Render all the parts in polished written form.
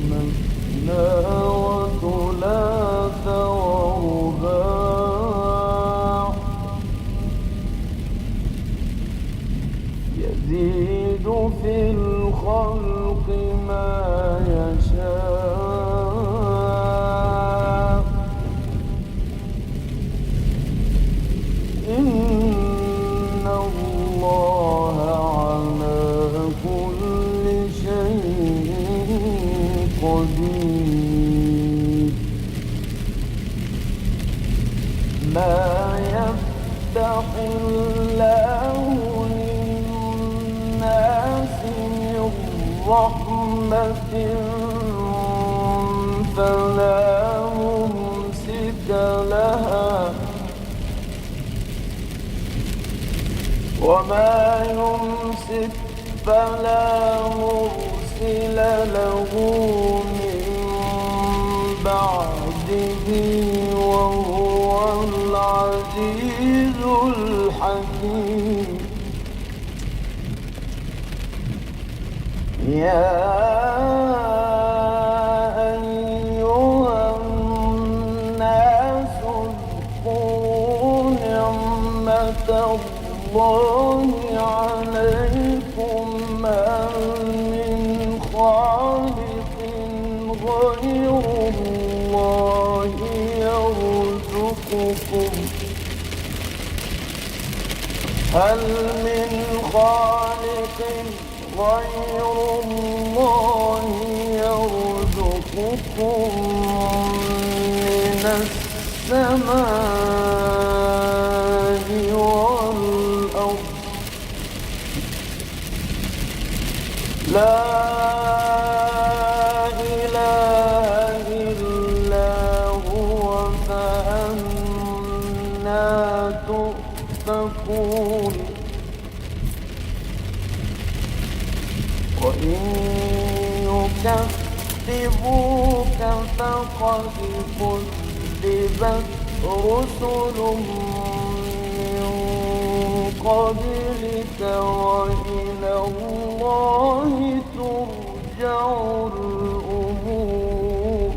مثنى وثلاث ورباع يزيد في الخلق ما يشاء إن الله على كل شيء قدير ما يفتح الله للناس من رحمة فلا ممسك لها وما يمسك فلا مرسل له من بعده وهو العزيز الحكيم يا أيها الناس اذكروا نعمة الله عليكم ما من خالق غير الله يرزقكم هل من خالق غير الله يرزقكم من السماء والأرض لا إله إلا هو فأنى تؤفكون وإن يكذبوك فقد كذبت رسل من قبلك وإلى الله ترجع الأمور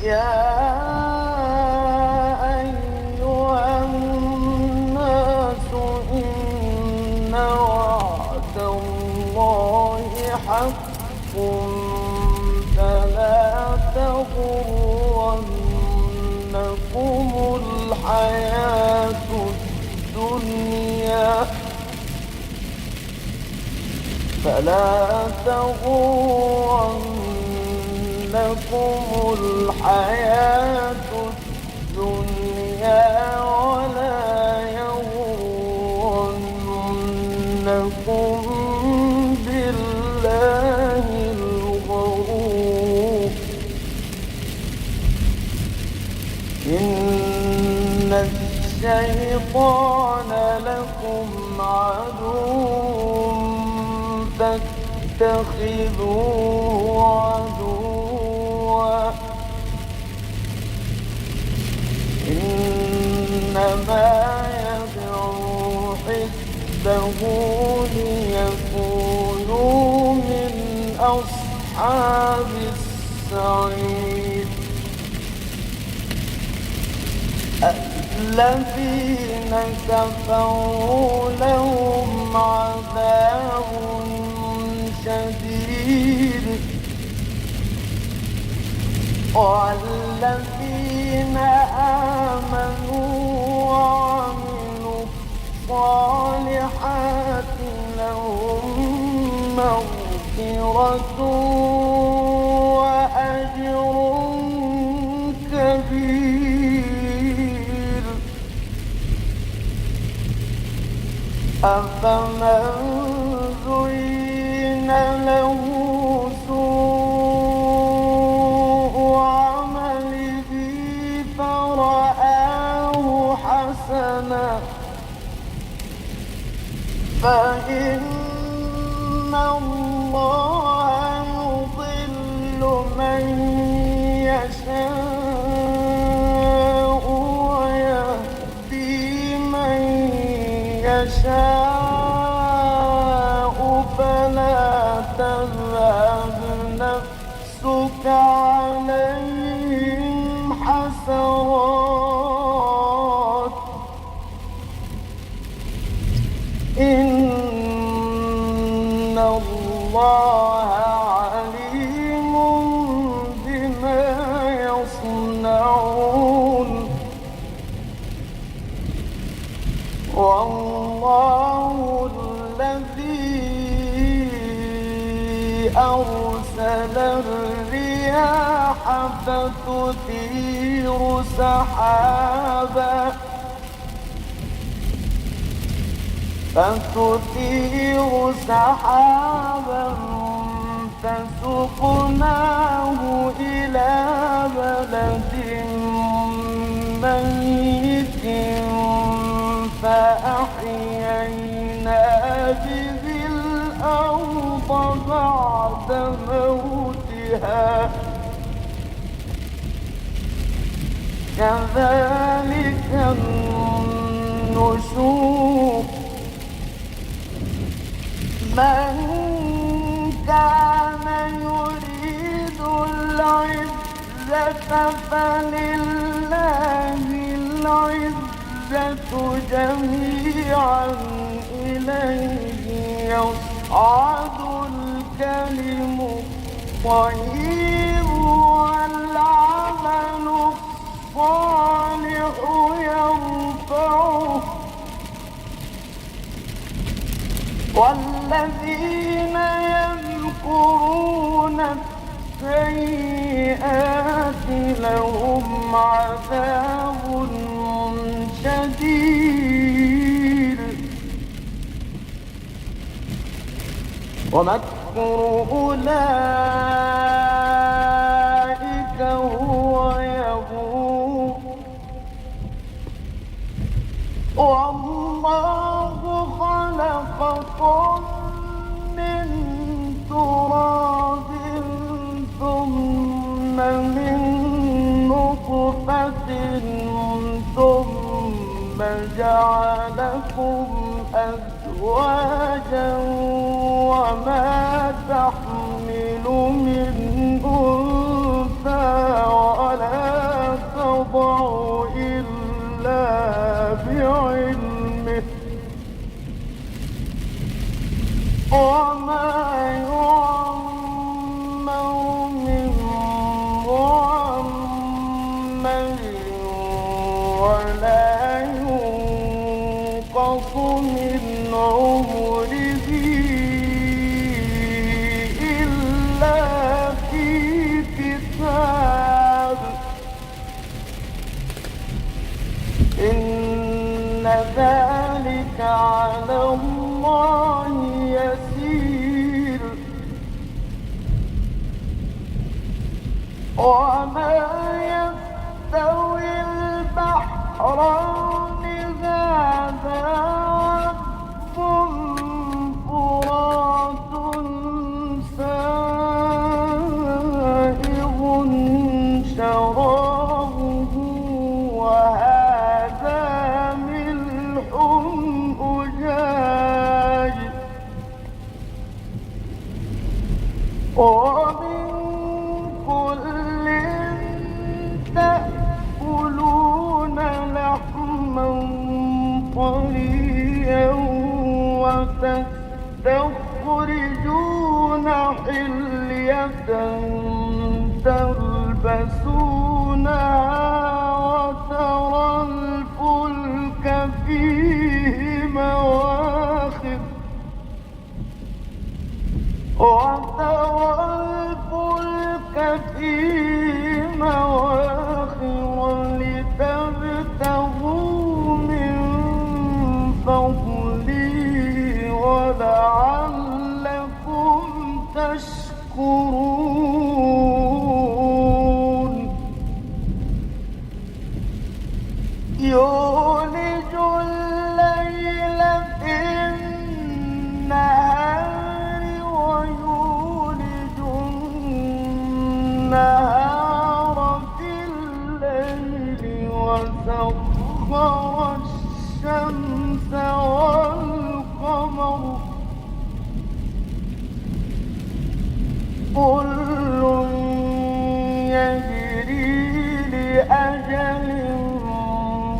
يا أيها الناس إن وعد الله حق فلا تغرنكم الحياة الدنيا فلا تغرنكم الحياة الدنيا ولا يغرنكم بالله الغرور إن الشيطان لكم عدو فاتخذوه عدوا إنما يدعو حزبه ليكونوا من أصحاب السعير الذين كفروا لهم عذاب شديد والذين آمنوا وعملوا الصالحات لهم مغفرة وأجر كبير أفمن زين له سوء عمله فرآه حسنا فإن الله يضل من يشاء ويهدي من يشاء الله عليم بما يصنعون والله الذي أرسل الرياح فتثير سحابا فسقناه إلى بلد ميت فأحيينا به الأرض بعد موتها كذلك النشور من كان يريد العزة فلله العزة جميعا إليه يصعد الكلم الطيب والعمل الصالح يرفعه والذين يمكرون السيئات لهم عذاب شديد ومكر أولئك هو يبور والله خلقكم من تراب ثم من نطفة ثم جعلكم أزواجا وما تحمل من أنثى ولا تضع إلا بعلمه وما يعمر من معمر ولا ينقص من عمره إلا في كتاب إن ذلك على الله يسير وما يستوي البحران هذا عذب فرات سائغ شرابه وهذا ملح أجاج ومن كل تأكلون لحما طريا وتستخرجون حلية تلبسونها وترى الفلك فيه مواخر لتبتغوا من فضله ولعلكم تشكرون يولج الليل في النهار ويولج النهار في الليل وسخر الشمس والقمر كل يجري لأجل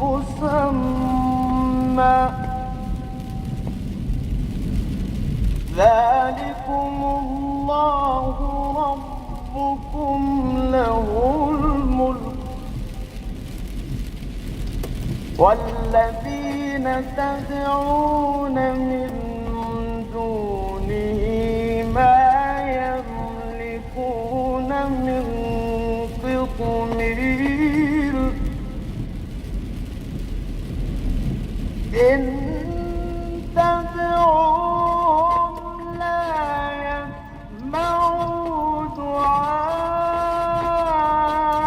مسمى ذلكم الله ربكم له الملك والذين تدعون من دونه ما يملكون من قطمير إن تدعوهم لا يسمعوا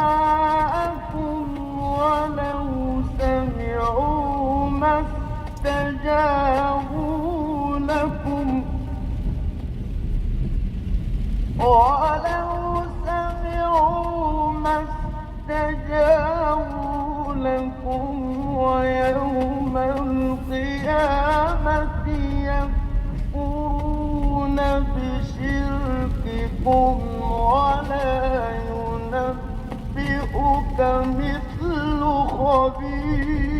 دعاءكم ولو سمعوا ما استجابوا لكم ويوم القيامة يكفرون بشرككم ولا ينبئك مثل خبير.